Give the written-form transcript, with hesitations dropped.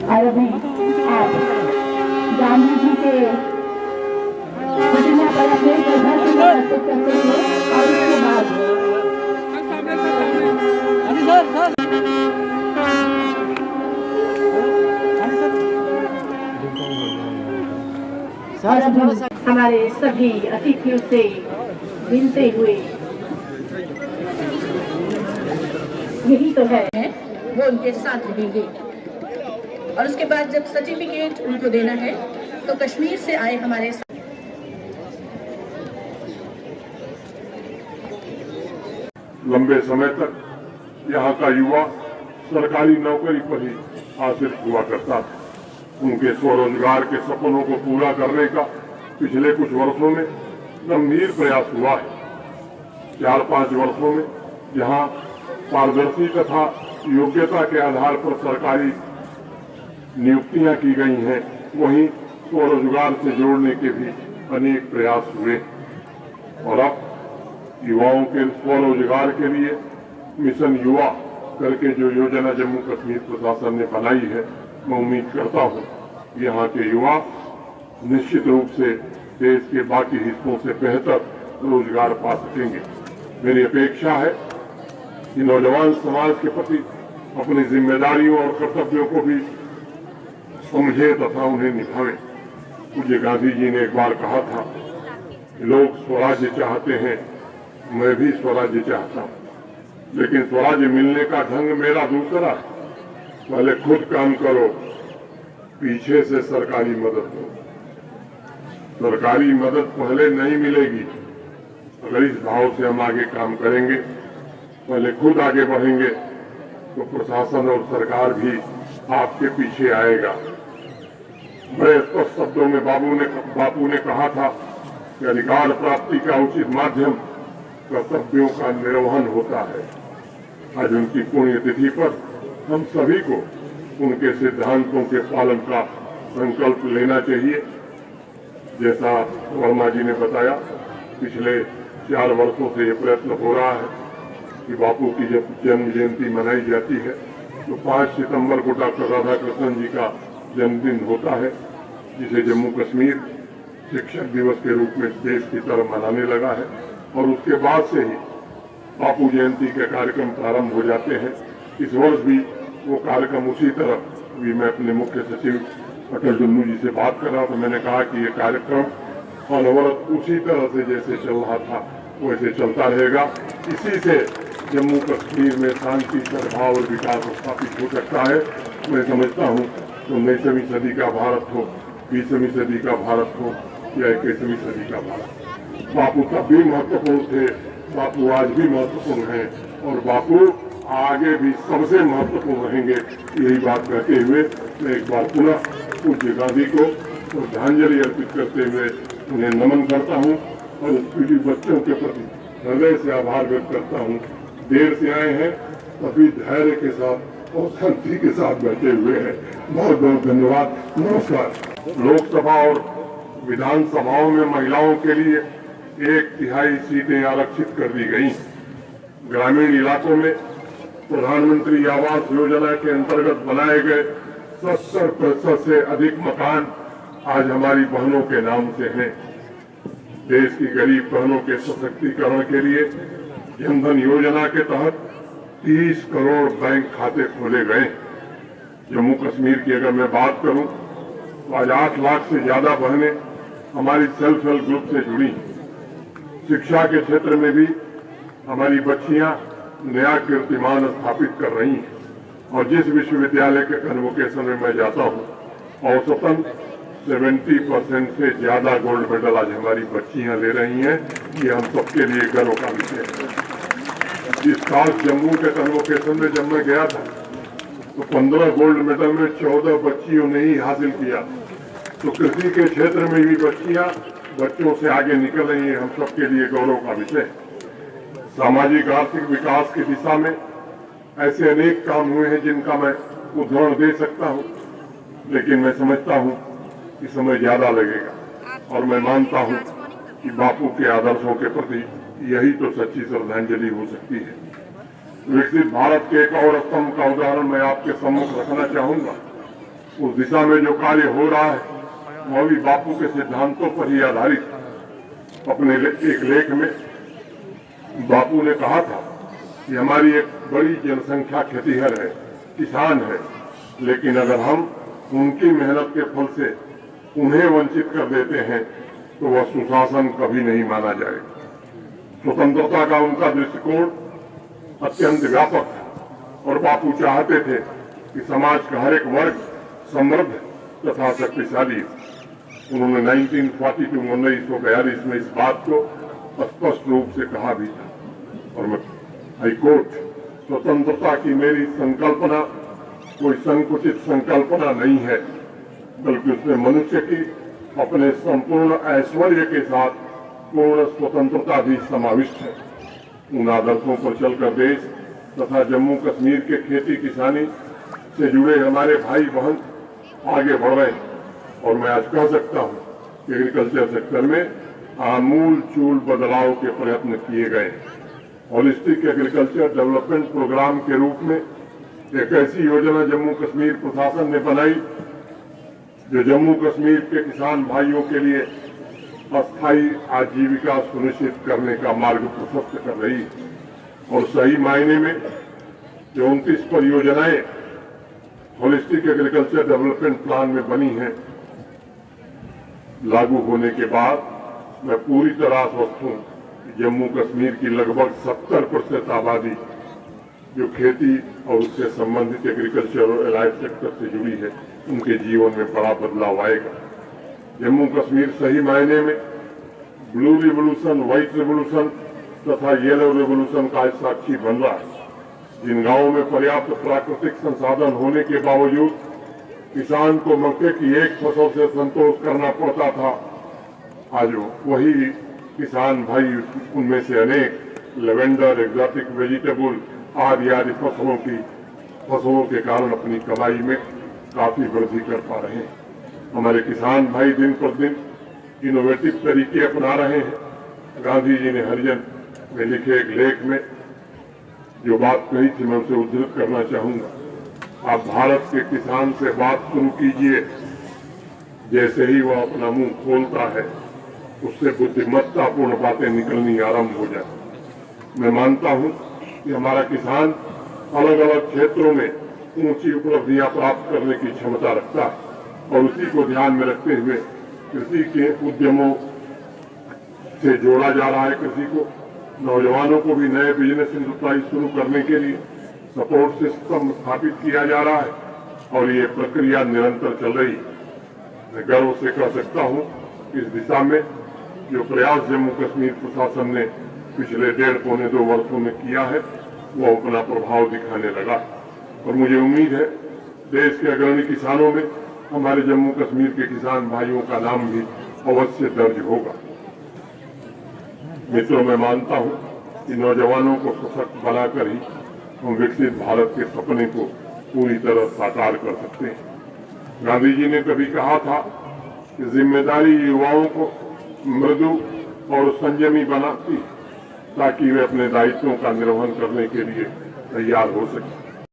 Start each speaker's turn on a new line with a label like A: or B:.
A: और अभी आप गांधी जी के प्रतिमा पर अपने श्रद्धांजलि अर्पित करते हुए और उसके बाद और अब हम हमारे सभी अतिथियों से मिलते हुए यही तो है वो उनके साथ रहेंगे। और उसके बाद जब सर्टिफिकेट उनको देना है तो कश्मीर से आए हमारे
B: लंबे समय तक यहाँ का युवा सरकारी नौकरी पर ही आश्रित हुआ करता था। उनके स्वरोजगार के सपनों को पूरा करने का पिछले कुछ वर्षों में गंभीर प्रयास हुआ है। 4-5 वर्षों में जहाँ पारदर्शी तथा योग्यता के आधार पर सरकारी नियुक्तियां की गई हैं, वहीं स्वरोजगार से जोड़ने के भी अनेक प्रयास हुए और अब युवाओं के स्वरोजगार के लिए मिशन युवा करके जो योजना जम्मू कश्मीर प्रशासन ने बनाई है, मैं उम्मीद करता हूं यहाँ के युवा निश्चित रूप से देश के बाकी हिस्सों से बेहतर रोजगार पा सकेंगे। मेरी अपेक्षा है कि नौजवान समाज के प्रति अपनी जिम्मेदारियों और कर्तव्यों को भी समझे तथा उन्हें निभावे। पूज्य गांधी जी ने एक बार कहा था, लोग स्वराज्य चाहते हैं, मैं भी स्वराज्य चाहता हूँ, लेकिन स्वराज्य मिलने का ढंग मेरा दूसरा है। पहले खुद काम करो, पीछे से सरकारी मदद लो। सरकारी मदद पहले नहीं मिलेगी। अगर इस भाव से हम आगे काम करेंगे, पहले खुद आगे बढ़ेंगे, तो प्रशासन और सरकार भी आपके पीछे आएगा। बड़े स्पष्ट शब्दों में बापू ने कहा था कि अधिकार प्राप्ति का उचित माध्यम कर्तव्यों का निर्वहन होता है। आज उनकी पुण्यतिथि पर हम सभी को उनके सिद्धांतों के पालन का संकल्प लेना चाहिए। जैसा वर्मा जी ने बताया, पिछले 4 वर्षों से ये प्रयत्न हो रहा है कि बापू की जब जन्म जयंती मनाई जाती है तो 5 सितंबर को डॉक्टर राधाकृष्णन जी का जन्मदिन होता है, जिसे जम्मू कश्मीर शिक्षक दिवस के रूप में देश की तरह मनाने लगा है। और उसके बाद से ही बापू जयंती के कार्यक्रम प्रारंभ हो जाते हैं। इस वर्ष भी वो कार्यक्रम उसी तरह भी मैं अपने मुख्य सचिव अटल डुल्लू जी से बात कर रहा था। मैंने कहा कि ये कार्यक्रम अनवरत उसी तरह से जैसे चल रहा था वैसे चलता रहेगा। इसी से जम्मू कश्मीर में शांति, सद्भाव और विकास स्थापित हो सकता है। मैं समझता हूँ तो 19वीं सदी का भारत हो, 20वीं सदी का भारत हो या 21वीं सदी का भारत, बापू तब भी महत्वपूर्ण थे, बापू आज भी महत्वपूर्ण हैं और बापू आगे भी सबसे महत्वपूर्ण रहेंगे। यही बात कहते हुए मैं एक बार पुनः पूज्य गांधी को श्रद्धांजलि अर्पित करते हुए उन्हें नमन करता हूं और पीढ़ी बच्चों के प्रति हृदय से आभार व्यक्त करता हूं। देर से आए हैं, तभी धैर्य के साथ और शांति के साथ बैठे हुए हैं। बहुत बहुत धन्यवाद, नमस्कार। लोकसभा और विधानसभाओं में महिलाओं के लिए 1/3 सीटें आरक्षित कर दी गई। ग्रामीण इलाकों में प्रधानमंत्री आवास योजना के अंतर्गत बनाए गए 70% से अधिक मकान आज हमारी बहनों के नाम से हैं। देश की गरीब बहनों के सशक्तिकरण के लिए जनधन योजना के तहत 30 करोड़ बैंक खाते खोले गए। जम्मू कश्मीर की अगर मैं बात करूं तो आज 8 लाख से ज्यादा बहनें हमारी सेल्फ हेल्प ग्रुप से जुड़ी। शिक्षा के क्षेत्र में भी हमारी बच्चियां नया कीर्तिमान स्थापित कर रही हैं और जिस विश्वविद्यालय के कन्वोकेशन में मैं जाता हूं, औसतन 70% से ज्यादा गोल्ड मेडल आज हमारी बच्चियां ले रही हैं। ये हम सबके लिए गर्व का विषय है। इस साल जम्मू के कन्वोकेशन में जब मैं गया था तो 15 गोल्ड मेडल में 14 बच्चियों ने ही हासिल किया। तो कृषि के क्षेत्र में भी बच्चियां बच्चों से आगे निकल रही हैं, हम सबके लिए गौरव का विषय है। सामाजिक आर्थिक विकास की दिशा में ऐसे अनेक काम हुए हैं जिनका मैं उदाहरण दे सकता हूं, लेकिन मैं समझता हूं कि समय ज्यादा लगेगा और मैं मानता हूं कि बापू के आदर्शों के प्रति यही तो सच्ची श्रद्धांजलि हो सकती है। विकसित भारत के एक और स्तंभ का उदाहरण मैं आपके सम्मुख रखना चाहूंगा। उस दिशा में जो कार्य हो रहा है वह भी बापू के सिद्धांतों पर ही आधारित। अपने एक लेख में बापू ने कहा था कि हमारी एक बड़ी जनसंख्या खेतीहर है, किसान है, लेकिन अगर हम उनकी मेहनत के फल से उन्हें वंचित कर देते हैं तो वह सुशासन कभी नहीं माना जाएगा। स्वतंत्रता का उनका दृष्टिकोण अत्यंत व्यापक था और बापू चाहते थे कि समाज का हर एक वर्ग समृद्ध तथा शक्तिशाली। उन्होंने 1942 में इस बात को स्पष्ट रूप से कहा भी था और मैं हाईकोर्ट, स्वतंत्रता की मेरी संकल्पना कोई संकुचित संकल्पना नहीं है, बल्कि उसमें मनुष्य की अपने संपूर्ण ऐश्वर्य के साथ पूर्ण स्वतंत्रता भी समाविष्ट है। उन आदर्शों पर चलकर देश तथा जम्मू कश्मीर के खेती किसानी से जुड़े हमारे भाई बहन आगे बढ़ रहे हैं और मैं आज कह सकता हूँ कि एग्रीकल्चर सेक्टर में आमूल चूल बदलाव के प्रयत्न किए गए। होलिस्टिक एग्रीकल्चर डेवलपमेंट प्रोग्राम के रूप में एक ऐसी योजना जम्मू कश्मीर प्रशासन ने बनाई जो जम्मू कश्मीर के किसान भाइयों के लिए अस्थायी आजीविका सुनिश्चित करने का मार्ग प्रशस्त कर रही है। और सही मायने में जो 29 परियोजनाएं होलिस्टिक एग्रीकल्चर डेवलपमेंट प्लान में बनी हैं, लागू होने के बाद मैं पूरी तरह आश्वस्त हूं कि जम्मू कश्मीर की लगभग 70% आबादी जो खेती और उससे संबंधित एग्रीकल्चर और एलाइड सेक्टर से जुड़ी है, उनके जीवन में बड़ा बदलाव आएगा। जम्मू कश्मीर सही मायने में ब्लू रिवोल्यूशन, व्हाइट रिवोल्यूशन तथा येलो रिवोल्यूशन का साक्षी बन रहा है। जिन गांवों में पर्याप्त प्राकृतिक संसाधन होने के बावजूद किसान को मक्के की एक फसल से संतोष करना पड़ता था, आज वही किसान भाई उनमें से अनेक लेवेंडर, एग्जॉटिक वेजिटेबल आदि फसलों के कारण अपनी कमाई में काफी वृद्धि कर पा रहे हैं। हमारे किसान भाई दिन पर दिन इनोवेटिव तरीके अपना रहे हैं। गांधी जी ने हरिजन में लिखे एक लेख में जो बात कही थी, मैं उसे उद्धृत करना चाहूंगा। आप भारत के किसान से बात शुरू कीजिए, जैसे ही वह अपना मुंह खोलता है उससे बुद्धिमत्तापूर्ण बातें निकलनी आरंभ हो जाती। मैं मानता हूं कि हमारा किसान अलग अलग क्षेत्रों में ऊंची उपलब्धियां प्राप्त करने की क्षमता रखता है और उसी को ध्यान में रखते हुए कृषि के उद्यमों से जोड़ा जा रहा है। कृषि को नौजवानों को भी नए बिजनेस इंटरप्राइज शुरू करने के लिए सपोर्ट सिस्टम स्थापित किया जा रहा है और ये प्रक्रिया निरंतर चल रही है। मैं गर्व से कह सकता हूं कि इस दिशा में जो प्रयास जम्मू कश्मीर प्रशासन ने पिछले 1.5-2 वर्षों में किया है वो अपना प्रभाव दिखाने लगा और मुझे उम्मीद है देश के अग्रणी किसानों में हमारे जम्मू कश्मीर के किसान भाइयों का नाम भी अवश्य दर्ज होगा। मित्रों, मैं मानता हूं कि नौजवानों को सशक्त बनाकर ही हम विकसित भारत के सपने को पूरी तरह साकार कर सकते हैं। गांधी जी ने कभी कहा था कि जिम्मेदारी युवाओं को मृदु और संयमी बनाती ताकि वे अपने दायित्वों का निर्वहन करने के लिए तैयार हो सके।